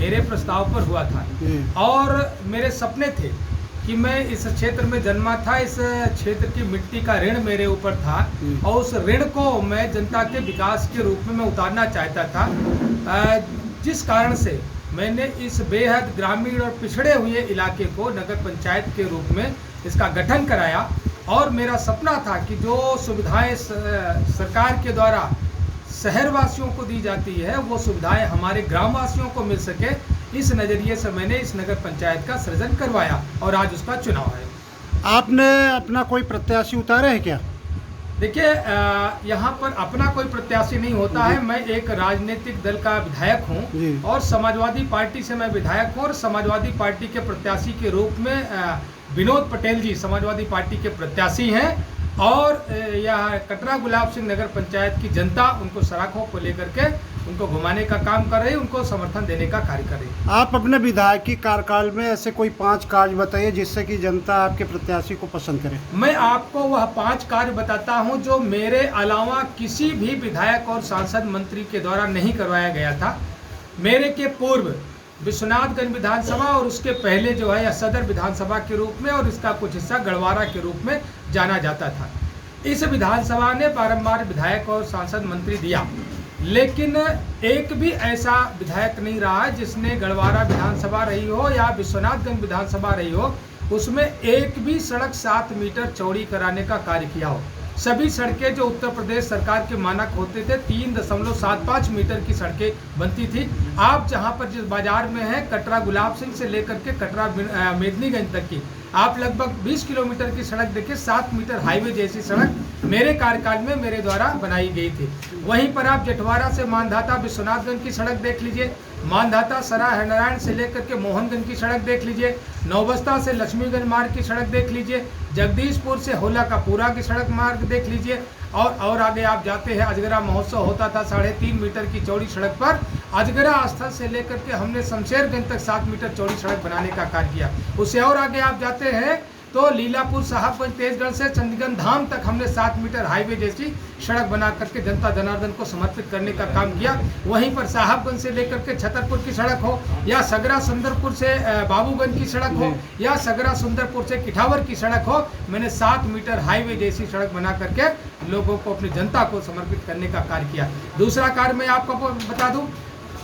मेरे प्रस्ताव पर हुआ था और मेरे सपने थे कि मैं इस क्षेत्र में जन्मा था, इस क्षेत्र की मिट्टी का ऋण मेरे ऊपर था और उस ऋण को मैं जनता के विकास के रूप में मैं उतारना चाहता था, जिस कारण से मैंने इस बेहद ग्रामीण और पिछड़े हुए इलाके को नगर पंचायत के रूप में इसका गठन कराया। और मेरा सपना था कि जो सुविधाएं सरकार के द्वारा शहरवासियों को दी जाती है वो सुविधाएं हमारे ग्रामवासियों को मिल सके, इस नज़रिए से मैंने इस नगर पंचायत का सृजन करवाया और आज उसका चुनाव है। आपने अपना कोई प्रत्याशी उतारा है क्या? देखिए, यहाँ पर अपना कोई प्रत्याशी नहीं होता है। मैं एक राजनीतिक दल का विधायक हूँ और समाजवादी पार्टी से मैं विधायक हूँ और समाजवादी पार्टी के प्रत्याशी के रूप में विनोद पटेल जी समाजवादी पार्टी के प्रत्याशी हैं और यह कटरा गुलाब सिंह नगर पंचायत की जनता उनको सराखों को लेकर के उनको घुमाने का काम कर रही है, उनको समर्थन देने का कार्य कर रही है। आप अपने विधायकी कार्यकाल में ऐसे कोई 5 कार्य बताइए जिससे कि जनता आपके प्रत्याशी को पसंद करे। मैं आपको वह 5 कार्य बताता हूं जो मेरे अलावा किसी भी विधायक और सांसद मंत्री के द्वारा नहीं करवाया गया था। मेरे के पूर्व विश्वनाथगंज विधानसभा और उसके पहले जो है सदर विधानसभा के रूप में और इसका कुछ हिस्सा गढ़वारा के रूप में जाना जाता था। इस विधानसभा ने बारंबार विधायक और सांसद मंत्री दिया, लेकिन एक भी ऐसा विधायक नहीं रहा जिसने गढ़वारा विधानसभा रही हो या विश्वनाथगंज विधानसभा रही हो उसमें एक भी सड़क 7 मीटर चौड़ी कराने का कार्य किया हो। सभी सड़कें जो उत्तर प्रदेश सरकार के मानक होते थे 3.75 मीटर की सड़कें बनती थी। आप जहां पर जिस बाजार में है कटरा गुलाब सिंह से लेकर के कटरा मेदिनीगंज तक की आप लगभग 20 किलोमीटर की सड़क देखिए, 7 मीटर हाईवे जैसी सड़क मेरे कार्यकाल में मेरे द्वारा बनाई गई थी। वहीं पर आप जटवारा से मानधाता विश्वनाथगंज की सड़क देख लीजिए, मानधाता सराय नारायण से लेकर के मोहनगंज की सड़क देख लीजिए, नौबस्ता से लक्ष्मीगंज मार्ग की सड़क देख लीजिए, जगदीशपुर से होला कापुरा की सड़क मार्ग देख लीजिए और आगे आप जाते हैं अजगरा महोत्सव होता था 3.5 मीटर की चौड़ी सड़क पर। अजगरा स्थल से लेकर के हमने शमशेरगंज तक 7 मीटर चौड़ी सड़क बनाने का कार्य किया। उससे और आगे आप जाते हैं तो लीलापुर साहबगंज तेजगढ़ से चंडीगढ़ धाम तक हमने 7 मीटर हाईवे जैसी सड़क बना करके जनता जनार्दन को समर्पित करने का काम किया। वहीं पर साहबगंज से लेकर के छतरपुर की सड़क हो या सगरा सुंदरपुर से बाबूगंज की सड़क हो या सगरा सुंदरपुर से किठावर की सड़क हो, मैंने 7 मीटर हाईवे जैसी सड़क बना करके लोगों को अपनी जनता को समर्पित करने का कार्य किया। दूसरा कार्य मैं आपको बता दूं,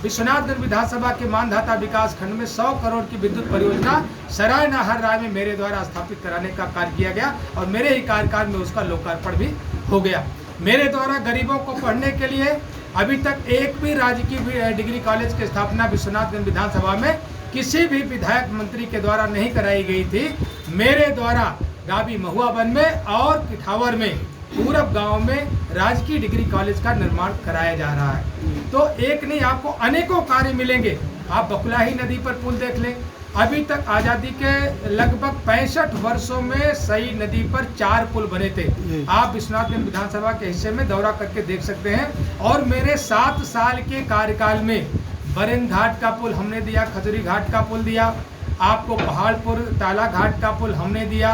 विश्वनाथगंज विधानसभा के मानधाता विकास खंड में 100 करोड़ की विद्युत परियोजना सराय नाहर राय में मेरे द्वारा स्थापित कराने का कार्य किया गया और मेरे ही कार्यकाल में उसका लोकार्पण भी हो गया। मेरे द्वारा गरीबों को पढ़ने के लिए अभी तक एक भी राजकीय डिग्री कॉलेज की स्थापना विश्वनाथगंज विधानसभा में किसी भी विधायक मंत्री के द्वारा नहीं कराई गई थी। मेरे द्वारा गाबी महुआ वन में और किठावर में पूरब गांव में राजकीय डिग्री कॉलेज का निर्माण कराया जा रहा है। तो एक नहीं आपको अनेकों कार्य मिलेंगे। आप बकुलाही नदी पर पुल देख लें, अभी तक आज़ादी के लगभग 65 वर्षों में सई नदी पर 4 पुल बने थे। आप विश्वनाथगंज विधानसभा के हिस्से में दौरा करके देख सकते हैं। और मेरे 7 साल के कार्यकाल में बरेन घाट का पुल हमने दिया, खजुरी घाट का पुल दिया, आपको पहाड़पुर ताला घाट का पुल हमने दिया,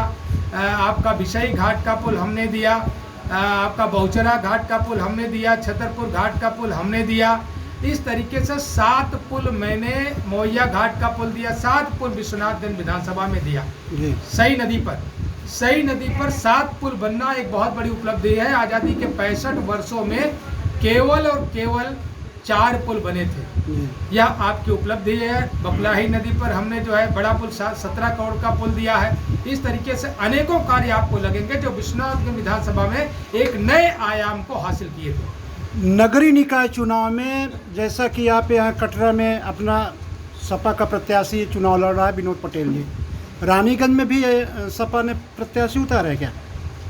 आपका विषई घाट का पुल हमने दिया, आपका बहुचरा घाट का पुल हमने दिया, छतरपुर घाट का पुल हमने दिया। इस तरीके से 7 पुल मैंने मोहैया घाट का पुल दिया, 7 पुल विश्वनाथगंज विधानसभा में दिया। सई नदी पर 7 पुल बनना एक बहुत बड़ी उपलब्धि है। आज़ादी के 65 वर्षों में केवल और केवल 4 पुल बने थे, यह आपकी उपलब्धि है। बकुलाही नदी पर हमने जो है बड़ा पुल 17 करोड़ का पुल दिया है। इस तरीके से अनेकों कार्य आपको लगेंगे जो विश्वनाथगंज विधानसभा में एक नए आयाम को हासिल किए थे। नगरीय निकाय चुनाव में जैसा कि आप यहाँ कटरा में अपना सपा का प्रत्याशी चुनाव लड़ रहा है विनोद पटेल जी, रानीगंज में भी सपा ने प्रत्याशी उतारा है क्या?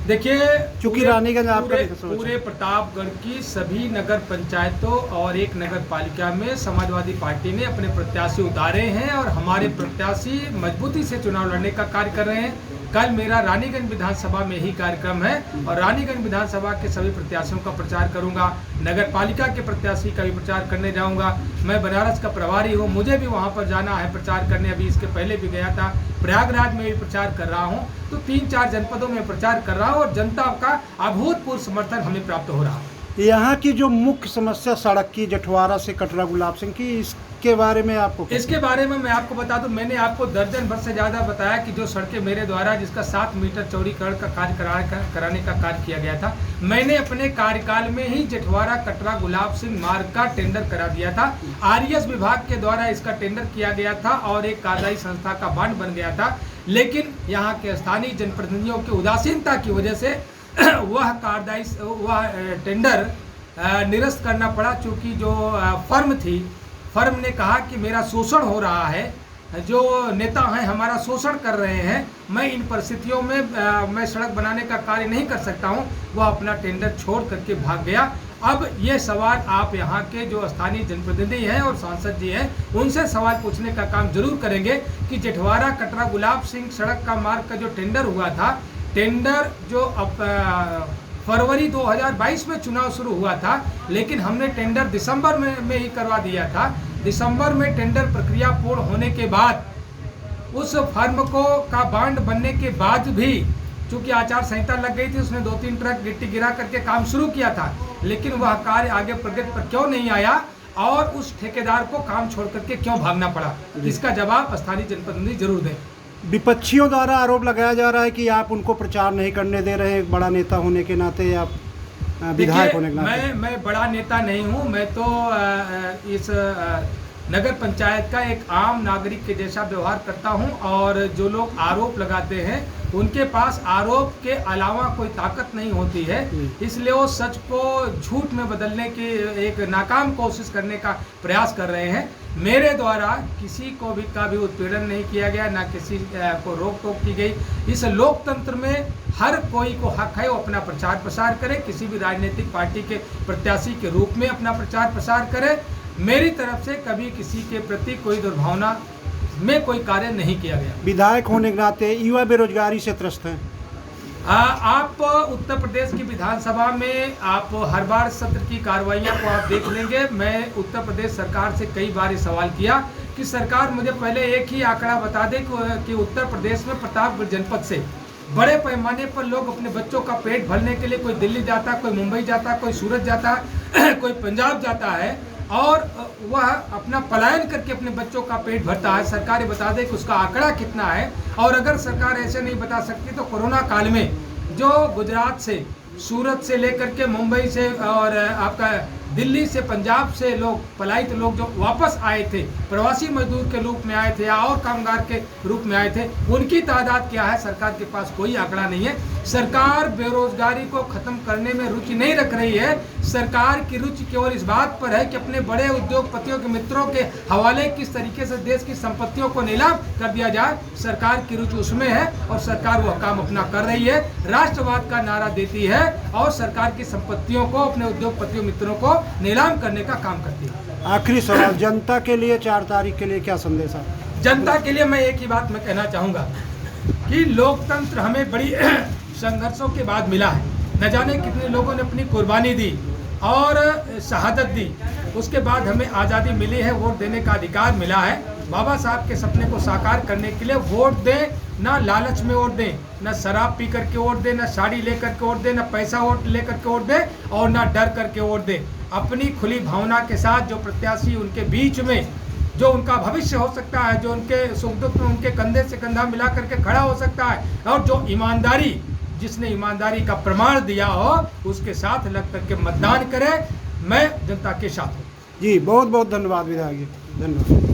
देखिए, चूंकि रानीगंज आपका पूरे प्रतापगढ़ की सभी नगर पंचायतों और एक नगर पालिका में समाजवादी पार्टी ने अपने प्रत्याशी उतारे हैं और हमारे प्रत्याशी मजबूती से चुनाव लड़ने का कार्य कर रहे हैं। कल मेरा रानीगंज विधानसभा में ही कार्यक्रम है और रानीगंज विधानसभा के सभी प्रत्याशियों का प्रचार करूंगा। नगर पालिका के प्रत्याशी का भी प्रचार करने जाऊंगा। मैं बनारस का प्रभारी हूं, मुझे भी वहां पर जाना है प्रचार करने। अभी इसके पहले भी गया था, प्रयागराज में भी प्रचार कर रहा हूं। तो 3-4 जनपदों में प्रचार कर रहा हूं और जनता का अभूतपूर्व समर्थन हमें प्राप्त हो रहा है। यहाँ की जो मुख्य समस्या सड़क की जटवारा से कटरा गुलाब सिंह की, इसके बारे में आपको इसके बारे में मैं आपको बता दूं, मैंने आपको दर्जन भर से ज़्यादा बताया कि जो सड़कें मेरे द्वारा जिसका 7 मीटर चौड़ीकरण का कार्य कराने का कार्य किया गया था, मैंने अपने कार्यकाल में ही जेठवाड़ा कटरा गुलाब सिंह मार्ग का टेंडर करा दिया था। आरईएस विभाग के द्वारा इसका टेंडर किया गया था और एक कार्यदायी संस्था का बांड बन गया था, लेकिन यहाँ के स्थानीय जनप्रतिनिधियों की उदासीनता की वजह से वह टेंडर निरस्त करना पड़ा। चूँकि जो फर्म ने कहा कि मेरा शोषण हो रहा है, जो नेता हैं हमारा शोषण कर रहे हैं, मैं इन परिस्थितियों में मैं सड़क बनाने का कार्य नहीं कर सकता हूं, वह अपना टेंडर छोड़ करके भाग गया। अब ये सवाल आप यहाँ के जो स्थानीय जनप्रतिनिधि हैं और सांसद जी हैं उनसे सवाल पूछने का काम जरूर करेंगे कि जेठवाड़ा कटरा गुलाब सिंह सड़क का मार्ग का जो टेंडर हुआ था, टेंडर जो फरवरी 2022 में चुनाव शुरू हुआ था, लेकिन हमने टेंडर दिसंबर में ही करवा दिया था। दिसंबर में टेंडर प्रक्रिया पूर्ण होने के बाद उस फर्म का बांड बनने के बाद भी चूंकि आचार संहिता लग गई थी, उसने 2-3 ट्रक गिट्टी गिरा करके काम शुरू किया था, लेकिन वह कार्य आगे प्रगति पर क्यों नहीं आया और उस ठेकेदार को काम छोड़ करके क्यों भागना पड़ा, इसका जवाब स्थानीय जनप्रतिनिधि जरूर दें। विपक्षियों द्वारा आरोप लगाया जा रहा है कि आप उनको प्रचार नहीं करने दे रहे हैं, एक बड़ा नेता होने के नाते, आप विधायक होने के नाते। मैं बड़ा नेता नहीं हूं, मैं तो इस नगर पंचायत का एक आम नागरिक के जैसा व्यवहार करता हूं और जो लोग आरोप लगाते हैं उनके पास आरोप के अलावा कोई ताकत नहीं होती है, इसलिए वो सच को झूठ में बदलने की एक नाकाम कोशिश करने का प्रयास कर रहे हैं। मेरे द्वारा किसी को भी का भी उत्पीड़न नहीं किया गया, ना किसी को रोक टोक की गई। इस लोकतंत्र में हर कोई को हक है वो अपना प्रचार प्रसार करे, किसी भी राजनीतिक पार्टी के प्रत्याशी के रूप में अपना प्रचार प्रसार करे। मेरी तरफ से कभी किसी के प्रति कोई दुर्भावना में कोई कार्य नहीं किया गया। विधायक होने के नाते युवा बेरोजगारी से त्रस्त हैं। आप उत्तर प्रदेश की विधानसभा में आप हर बार सत्र की कार्रवाइयां को आप देख लेंगे। मैं उत्तर प्रदेश सरकार से कई बार ये सवाल किया कि सरकार मुझे पहले एक ही आंकड़ा बता दे कि उत्तर प्रदेश में प्रतापगढ़ जनपद से बड़े पैमाने पर लोग अपने बच्चों का पेट भरने के लिए कोई दिल्ली जाता, कोई मुंबई जाता, कोई सूरत जाता, कोई पंजाब जाता है और वह अपना पलायन करके अपने बच्चों का पेट भरता है। सरकार ये बता दे कि उसका आंकड़ा कितना है। और अगर सरकार ऐसे नहीं बता सकती तो कोरोना काल में जो गुजरात से, सूरत से लेकर के मुंबई से और आपका दिल्ली से, पंजाब से लोग पलायित लोग जो वापस आए थे, प्रवासी मजदूर के रूप में आए थे या और कामगार के रूप में आए थे, उनकी तादाद क्या है सरकार के पास कोई आंकड़ा नहीं है। सरकार बेरोजगारी को खत्म करने में रुचि नहीं रख रही है। सरकार की रुचि केवल इस बात पर है कि अपने बड़े उद्योगपतियों के मित्रों के हवाले किस तरीके से देश की संपत्तियों को नीलाम कर दिया जाए, सरकार की रुचि उसमें है और सरकार वह काम अपना कर रही है। राष्ट्रवाद का नारा देती है और सरकार की संपत्तियों को, अपने उद्योगपतियों मित्रों को नीलाम करने का काम करती है। आखिरी सवाल, जनता के लिए 4 तारीख के लिए क्या संदेश है? जनता के लिए मैं एक ही बात मैं कहना चाहूँगा कि लोकतंत्र हमें बड़ी संघर्षों के बाद मिला है। न जाने कितने लोगों ने अपनी कुर्बानी दी और शहादत दी, उसके बाद हमें आज़ादी मिली है, वोट देने का अधिकार मिला है। बाबा साहब के सपने को साकार करने के लिए वोट दें, ना लालच में वोट दें, ना शराब पी करके वोट दें, ना साड़ी लेकर के वोट दें, ना पैसा वोट लेकर के वोट दें और ना डर करके वोट दें। अपनी खुली भावना के साथ जो प्रत्याशी उनके बीच में जो उनका भविष्य हो सकता है, जो उनके सुख दुख में उनके कंधे से कंधा मिला करके खड़ा हो सकता है और जो ईमानदारी, जिसने ईमानदारी का प्रमाण दिया हो, उसके साथ लग करके मतदान करें। मैं जनता के साथ हूँ। जी बहुत बहुत धन्यवाद विधायक जी, धन्यवाद।